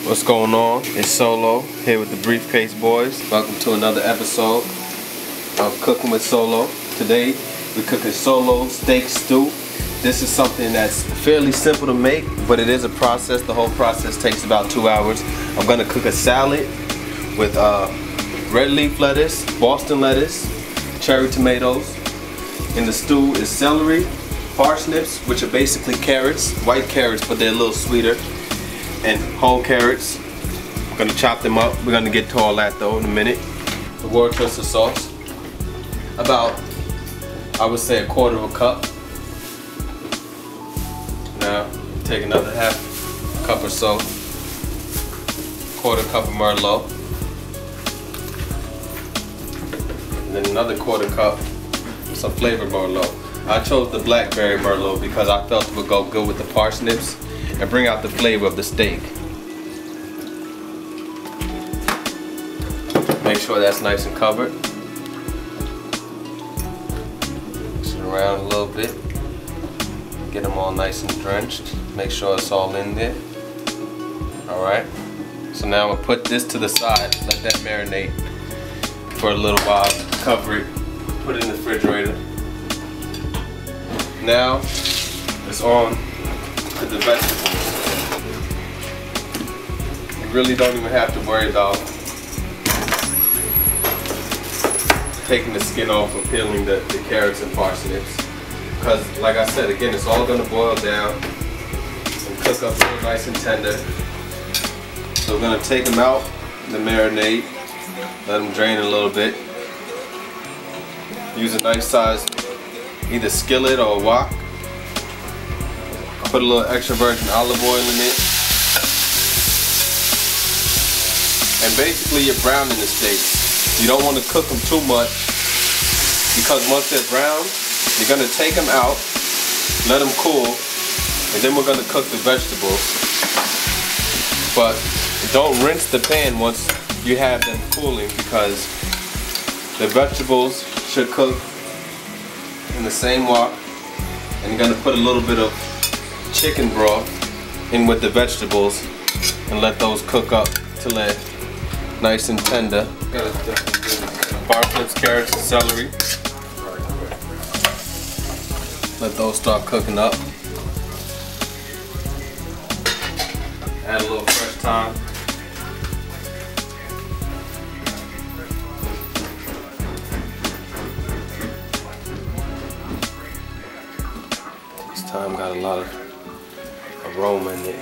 What's going on? It's Solo here with the Briefcase Boys. Welcome to another episode of Cooking with Solo. Today we're cooking Solo steak stew. This is something that's fairly simple to make, but it is a process. The whole process takes about 2 hours. I'm gonna cook a salad with red leaf lettuce, Boston lettuce, cherry tomatoes. In the stew is celery, parsnips, which are basically carrots, white carrots, but they're a little sweeter, and whole carrots. I'm gonna chop them up. We're gonna get to all that though in a minute. The Worcester sauce, about, I would say, 1/4 cup. Now take another 1/2 cup or so, 1/4 cup of Merlot, and then another 1/4 cup of some flavored Merlot. I chose the blackberry Merlot because I felt it would go good with the parsnips and bring out the flavor of the steak. Make sure that's nice and covered. Mix it around a little bit. Get them all nice and drenched. Make sure it's all in there. Alright. So now I'm going to put this to the side. Let that marinate for a little while. Cover it. Put it in the refrigerator. Now it's on to the vegetables. You really don't even have to worry about taking the skin off or peeling the carrots and parsnips, because like I said, again, it's all going to boil down and cook up real nice and tender. So we're going to take them out, the marinade, let them drain a little bit. Use a nice size either skillet or wok. Put a little extra virgin olive oil in it. And basically you're browning the steaks. You don't want to cook them too much, because once they're brown, you're going to take them out, let them cool, and then we're going to cook the vegetables. But don't rinse the pan once you have them cooling, because the vegetables should cook in the same wok, and you're going to put a little bit of chicken broth in with the vegetables and let those cook up till they're nice and tender. Parsnips, carrots, and celery. Let those start cooking up. Add a little fresh thyme. This thyme got a lot of aroma in it.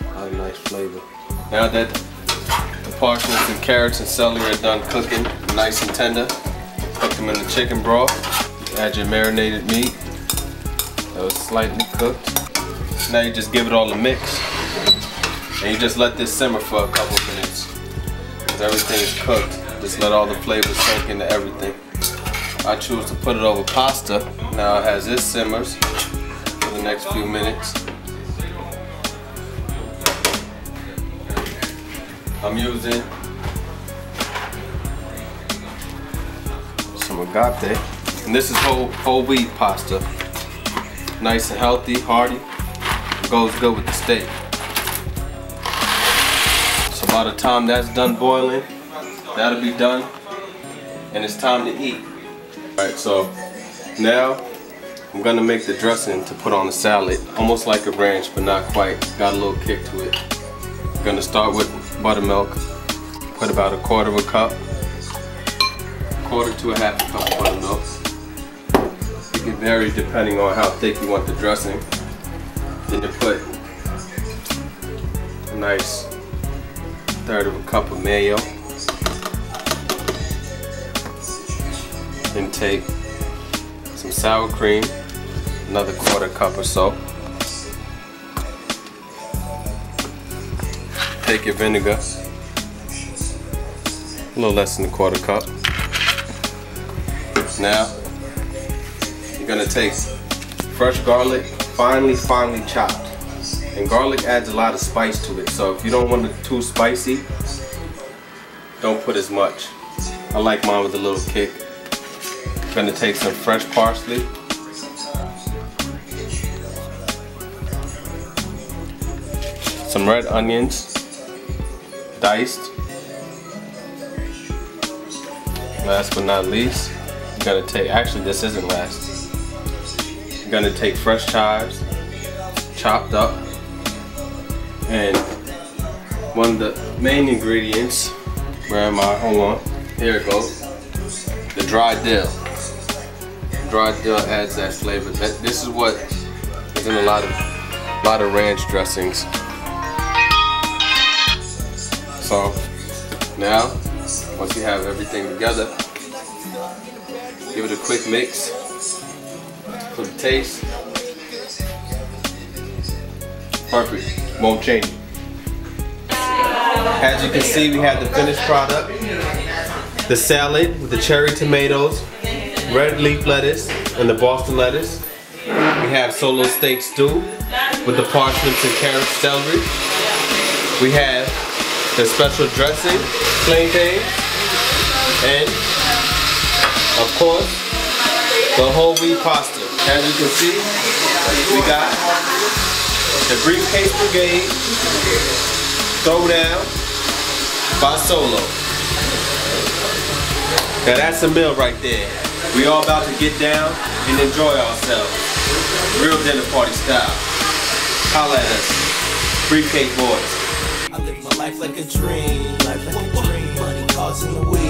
A lot of nice flavor. Now that the parsnips and carrots and celery are done cooking nice and tender, put them in the chicken broth. Add your marinated meat that was slightly cooked. Now you just give it all a mix, and you just let this simmer for a couple of minutes. Because everything is cooked, just let all the flavors sink into everything. I choose to put it over pasta. Now as this simmers for the next few minutes, I'm using some agave, and this is whole wheat pasta. Nice and healthy, hearty. Goes good with the steak. So by the time that's done boiling, that'll be done, and it's time to eat. Alright, so now I'm gonna make the dressing to put on the salad, almost like a ranch, but not quite. Got a little kick to it. I'm gonna start with buttermilk. Put about 1/4 cup, 1/4 to 1/2 cup of buttermilk. It can vary depending on how thick you want the dressing. Then you put a nice 1/3 cup of mayo. Then take some sour cream, another 1/4 cup or so. Take your vinegar, a little less than 1/4 cup. Now you're gonna take fresh garlic, finely chopped. And garlic adds a lot of spice to it, so if you don't want it too spicy, don't put as much. I like mine with a little kick. Gonna take some fresh parsley, some red onions, diced. Last but not least, you're gonna take, actually this isn't last. You're gonna take fresh chives, chopped up, and one of the main ingredients, where am I? Hold on, here it goes. The dried dill. Dried dill adds that flavor. This is what is in a lot of ranch dressings. So now, once you have everything together, give it a quick mix for the taste. Perfect. Won't change. As you can see, we have the finished product. The salad with the cherry tomatoes, red leaf lettuce, and the Boston lettuce. We have solo steak stew with the parsnips and carrot celery. We have the special dressing, plantain, and of course, the whole wheat pasta. As you can see, we got the Briefcase Brigade Throwdown by Solo. Now that's a meal right there. We all about to get down and enjoy ourselves. Real dinner party style. Holla at us. Briefcase Boys. I live my life like a dream. Money, cars in the wheel.